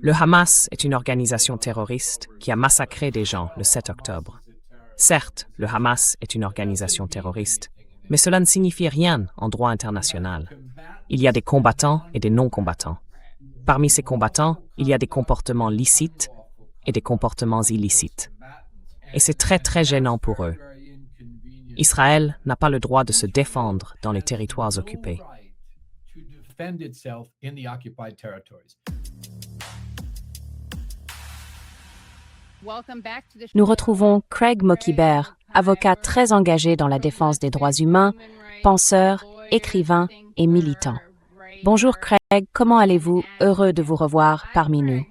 Le Hamas est une organisation terroriste qui a massacré des gens le 7 octobre. Certes, le Hamas est une organisation terroriste, mais cela ne signifie rien en droit international. Il y a des combattants et des non-combattants. Parmi ces combattants, il y a des comportements licites et des comportements illicites. Et c'est très très gênant pour eux. Israël n'a pas le droit de se défendre dans les territoires occupés. Nous retrouvons Craig Mokhiber, avocat très engagé dans la défense des droits humains, penseur, écrivain et militant. Bonjour Craig, comment allez-vous? Heureux de vous revoir parmi nous.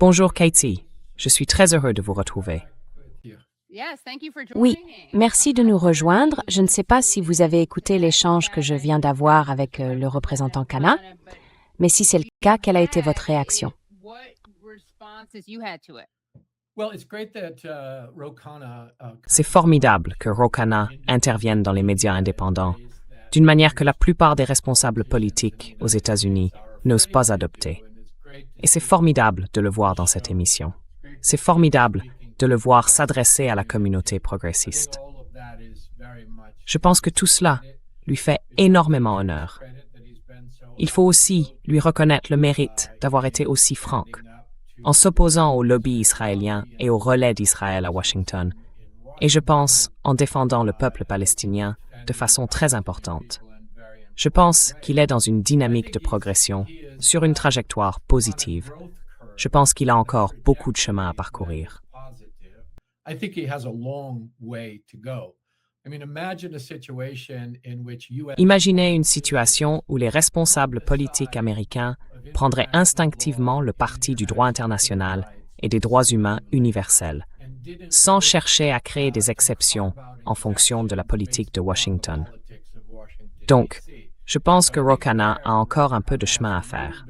Bonjour Katie, je suis très heureux de vous retrouver. Oui, merci de nous rejoindre. Je ne sais pas si vous avez écouté l'échange que je viens d'avoir avec le représentant Kana, mais si c'est le cas, quelle a été votre réaction? C'est formidable que Ro Khanna intervienne dans les médias indépendants, d'une manière que la plupart des responsables politiques aux États-Unis n'osent pas adopter. Et c'est formidable de le voir dans cette émission. C'est formidable de le voir s'adresser à la communauté progressiste. Je pense que tout cela lui fait énormément honneur. Il faut aussi lui reconnaître le mérite d'avoir été aussi franc, en s'opposant au lobby israélien et au relais d'Israël à Washington, et je pense en défendant le peuple palestinien de façon très importante. Je pense qu'il est dans une dynamique de progression, sur une trajectoire positive. Je pense qu'il a encore beaucoup de chemin à parcourir. Imaginez une situation où les responsables politiques américains prendraient instinctivement le parti du droit international et des droits humains universels, sans chercher à créer des exceptions en fonction de la politique de Washington. Donc, je pense que Ro Khanna a encore un peu de chemin à faire.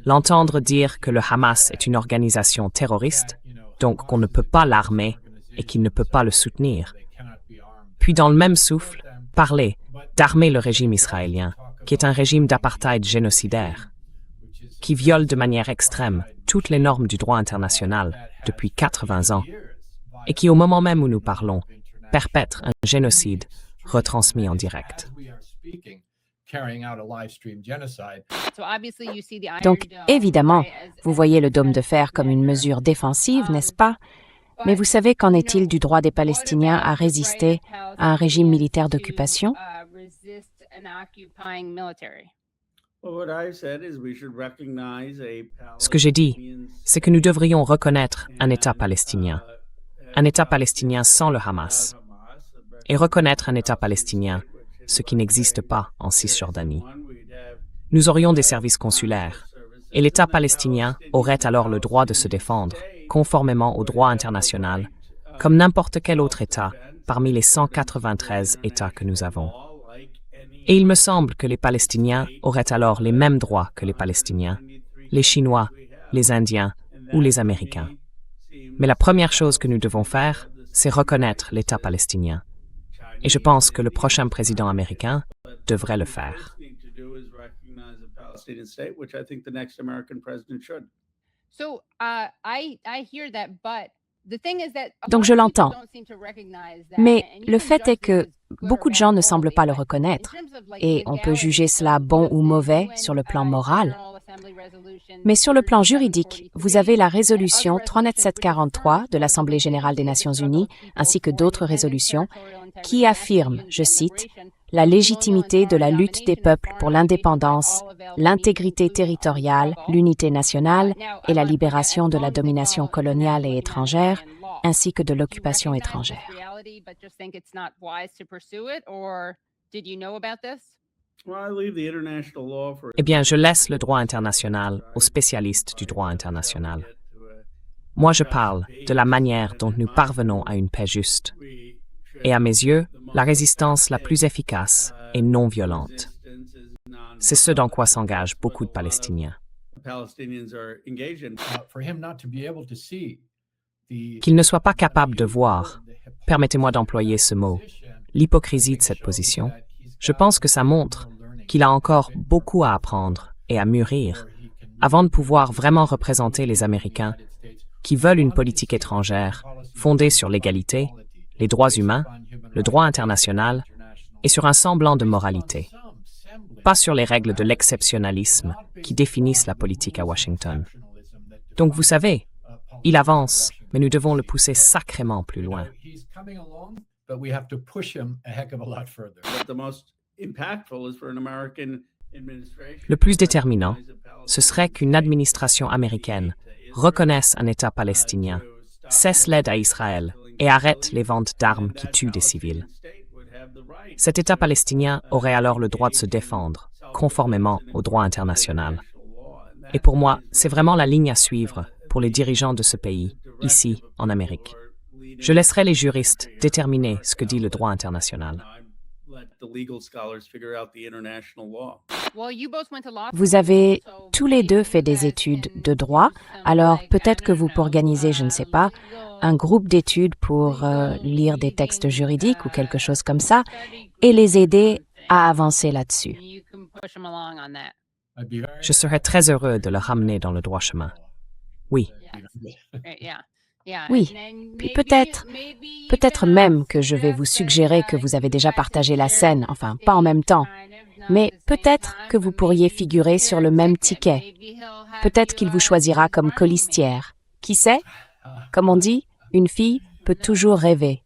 L'entendre dire que le Hamas est une organisation terroriste, donc qu'on ne peut pas l'armer et qu'il ne peut pas le soutenir. Puis dans le même souffle, parler d'armer le régime israélien, qui est un régime d'apartheid génocidaire, qui viole de manière extrême toutes les normes du droit international depuis 80 ans, et qui au moment même où nous parlons, perpètre un génocide retransmis en direct. Donc, évidemment, vous voyez le dôme de fer comme une mesure défensive, n'est-ce pas? Mais vous savez qu'en est-il du droit des Palestiniens à résister à un régime militaire d'occupation? Ce que j'ai dit, c'est que nous devrions reconnaître un État palestinien sans le Hamas, et reconnaître un État palestinien, ce qui n'existe pas en Cisjordanie. Nous aurions des services consulaires, et l'État palestinien aurait alors le droit de se défendre, conformément au droit international, comme n'importe quel autre État parmi les 193 États que nous avons. Et il me semble que les Palestiniens auraient alors les mêmes droits que les Palestiniens, les Chinois, les Indiens ou les Américains. Mais la première chose que nous devons faire, c'est reconnaître l'État palestinien. Et je pense que le prochain président américain devrait le faire. Donc je l'entends. Mais le fait est que beaucoup de gens ne semblent pas le reconnaître, et on peut juger cela bon ou mauvais sur le plan moral. Mais sur le plan juridique, vous avez la résolution 39743 de l'Assemblée générale des Nations unies, ainsi que d'autres résolutions, qui affirment, je cite, « la légitimité de la lutte des peuples pour l'indépendance, l'intégrité territoriale, l'unité nationale et la libération de la domination coloniale et étrangère, ainsi que de l'occupation étrangère. » Eh bien, je laisse le droit international aux spécialistes du droit international. Moi, je parle de la manière dont nous parvenons à une paix juste. Et à mes yeux, la résistance la plus efficace est non violente. C'est ce dans quoi s'engagent beaucoup de Palestiniens. Qu'ils ne soient pas capables de voir, permettez-moi d'employer ce mot, l'hypocrisie de cette position, je pense que ça montre qu'il a encore beaucoup à apprendre et à mûrir avant de pouvoir vraiment représenter les Américains qui veulent une politique étrangère fondée sur l'égalité, les droits humains, le droit international et sur un semblant de moralité, pas sur les règles de l'exceptionnalisme qui définissent la politique à Washington. Donc vous savez, il avance, mais nous devons le pousser sacrément plus loin. Le plus déterminant, ce serait qu'une administration américaine reconnaisse un État palestinien, cesse l'aide à Israël et arrête les ventes d'armes qui tuent des civils. Cet État palestinien aurait alors le droit de se défendre, conformément au droit international. Et pour moi, c'est vraiment la ligne à suivre pour les dirigeants de ce pays, ici, en Amérique. Je laisserai les juristes déterminer ce que dit le droit international. Vous avez tous les deux fait des études de droit, alors peut-être que vous pourriez organiser, je ne sais pas, un groupe d'études pour lire des textes juridiques ou quelque chose comme ça, et les aider à avancer là-dessus. Je serais très heureux de le ramener dans le droit chemin. Oui. Oui, puis peut-être même que je vais vous suggérer que vous avez déjà partagé la scène, enfin pas en même temps, mais peut-être que vous pourriez figurer sur le même ticket. Peut-être qu'il vous choisira comme colistière. Qui sait? Comme on dit, une fille peut toujours rêver.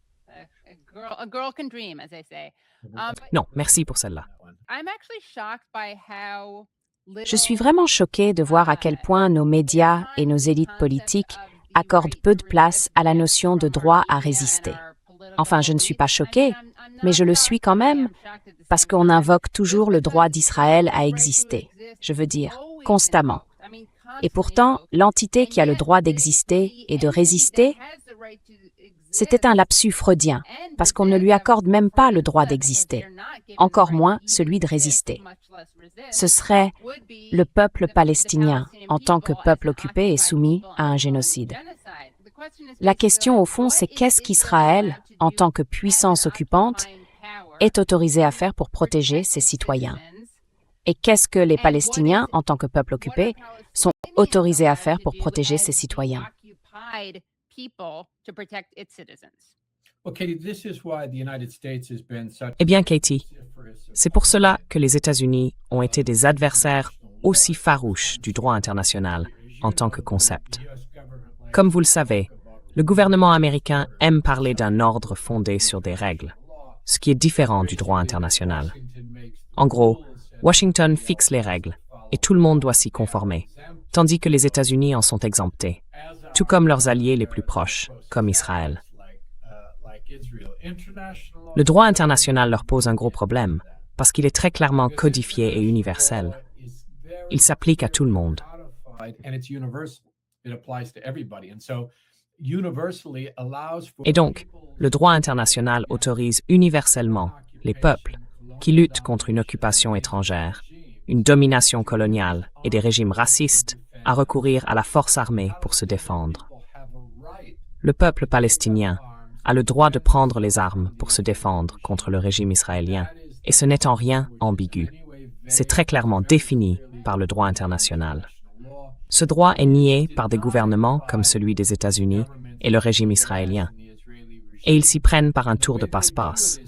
Non, merci pour celle-là. Je suis vraiment choquée de voir à quel point nos médias et nos élites politiques accordent peu de place à la notion de droit à résister. Enfin, je ne suis pas choquée, mais je le suis quand même, parce qu'on invoque toujours le droit d'Israël à exister. Je veux dire, constamment. Et pourtant, l'entité qui a le droit d'exister et de résister, c'était un lapsus freudien, parce qu'on ne lui accorde même pas le droit d'exister, encore moins celui de résister. Ce serait le peuple palestinien en tant que peuple occupé et soumis à un génocide. La question au fond, c'est qu'est-ce qu'Israël, en tant que puissance occupante, est autorisé à faire pour protéger ses citoyens? Et qu'est-ce que les Palestiniens, en tant que peuple occupé, sont autorisés à faire pour protéger ses citoyens? Eh bien, Katie, c'est pour cela que les États-Unis ont été des adversaires aussi farouches du droit international en tant que concept. Comme vous le savez, le gouvernement américain aime parler d'un ordre fondé sur des règles, ce qui est différent du droit international. En gros, Washington fixe les règles et tout le monde doit s'y conformer, tandis que les États-Unis en sont exemptés, tout comme leurs alliés les plus proches, comme Israël. Le droit international leur pose un gros problème, parce qu'il est très clairement codifié et universel. Il s'applique à tout le monde. Et donc, le droit international autorise universellement les peuples qui luttent contre une occupation étrangère, une domination coloniale et des régimes racistes à recourir à la force armée pour se défendre. Le peuple palestinien a le droit de prendre les armes pour se défendre contre le régime israélien, et ce n'est en rien ambigu. C'est très clairement défini par le droit international. Ce droit est nié par des gouvernements comme celui des États-Unis et le régime israélien, et ils s'y prennent par un tour de passe-passe.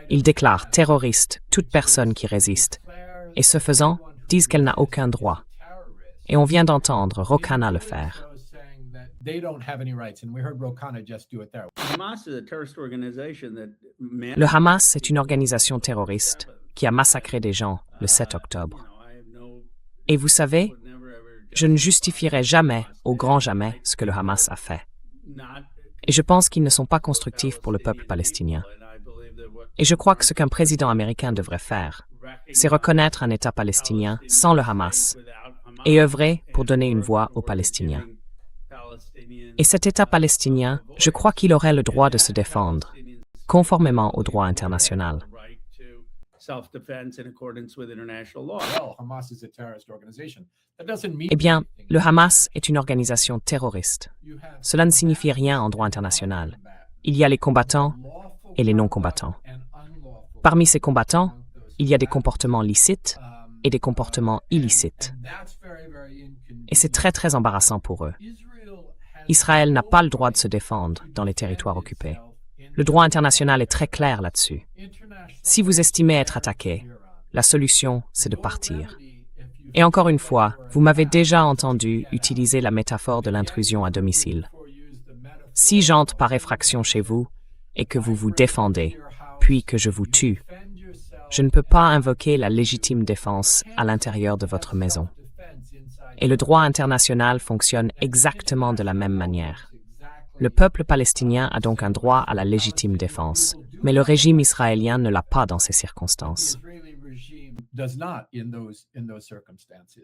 Ils déclarent terroriste toute personne qui résiste, et ce faisant, disent qu'elle n'a aucun droit. Et on vient d'entendre Ro Khanna le faire. Le Hamas est une organisation terroriste qui a massacré des gens le 7 octobre. Et vous savez, je ne justifierai jamais, au grand jamais, ce que le Hamas a fait. Et je pense qu'ils ne sont pas constructifs pour le peuple palestinien. Et je crois que ce qu'un président américain devrait faire, c'est reconnaître un État palestinien sans le Hamas et œuvrer pour donner une voix aux Palestiniens. Et cet État palestinien, je crois qu'il aurait le droit de se défendre, conformément au droit international. Eh bien, le Hamas est une organisation terroriste. Cela ne signifie rien en droit international. Il y a les combattants et les non-combattants. Parmi ces combattants, Il y a des comportements licites et des comportements illicites. Et c'est très très embarrassant pour eux. Israël n'a pas le droit de se défendre dans les territoires occupés. Le droit international est très clair là-dessus. Si vous estimez être attaqué, la solution, c'est de partir. Et encore une fois, vous m'avez déjà entendu utiliser la métaphore de l'intrusion à domicile. Si j'entre par effraction chez vous et que vous vous défendez, puis que je vous tue, je ne peux pas invoquer la légitime défense à l'intérieur de votre maison. Et le droit international fonctionne exactement de la même manière. Le peuple palestinien a donc un droit à la légitime défense, mais le régime israélien ne l'a pas dans ces circonstances. Does not in those circumstances.